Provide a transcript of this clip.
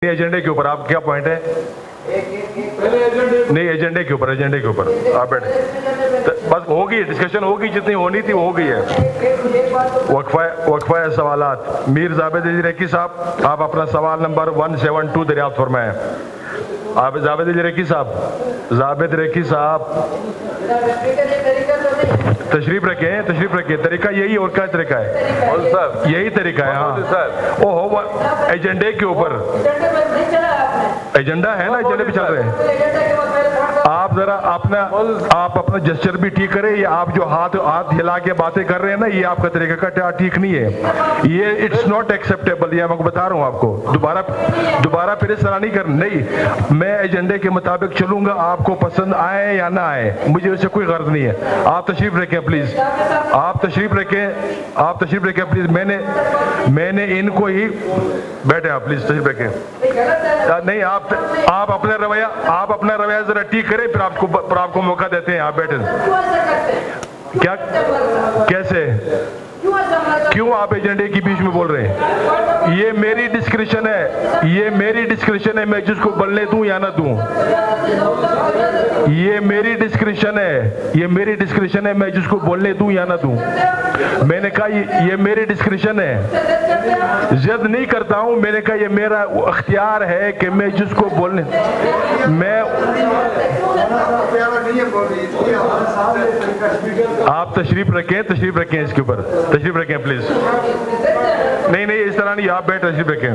एजेंडे के ऊपर आप क्या पॉइंट है? नहीं, एजेंडे के ऊपर आप बैठे, बस होगी डिस्कशन, होगी जितनी होनी थी वो हो गई है। वक्फा सवालात। मीर जावेद अली रकी साहब, आप अपना सवाल नंबर 172 दरियाफ्त फरमाएं। आप जावेद अली रकी साहब तशरीफ रखें। तरीका यही और क्या तरीका है? यही तरीका है। हाँ, ओहो, एजेंडे के ऊपर एजेंडा है ना, एजेंडे पे चल रहे हैं। आप जरा अपना जेस्चर भी ठीक करें। ये आप जो हाथ हिला के बातें कर रहे हैं ना, ये आपका तरीका ठीक नहीं है। ये इट्स नॉट एक्सेप्टेबल। ये मैं बता रहा हूँ आपको, दोबारा फिर इस तरह नहीं करना। नहीं, मैं एजेंडे के मुताबिक चलूंगा, आपको पसंद आए या ना आए, मुझे उससे कोई गर्ज नहीं है। आप तशरीफ रखें प्लीज, आप तशरीफ रखें प्लीज। मैंने इनको ही बैठे, आप प्लीज तशरीफ रखें। नहीं, आप अपना रवैया जरा ठीक करें, फिर आपको मौका देते हैं। आप बैठे। क्या, कैसे, क्यों आप एजेंडे के बीच में बोल रहे हैं? ये मेरी डिस्क्रिप्शन है, मैं जिसको बोलने दूं या ना दूं। ये मेरी डिस्क्रिप्शन है, मैं जिसको बोलने दूं या ना दूं। मैंने कहा ये मेरी डिस्क्रिप्शन है, जिद नहीं करता हूं। मैंने कहा ये मेरा अख्तियार है कि मैं जिसको बोलने, मैं आप तशरीफ रखें इसके ऊपर, तशरीफ रखें प्लीज। नहीं, इस तरह नहीं, आप बैठ, तशरीफ रखें।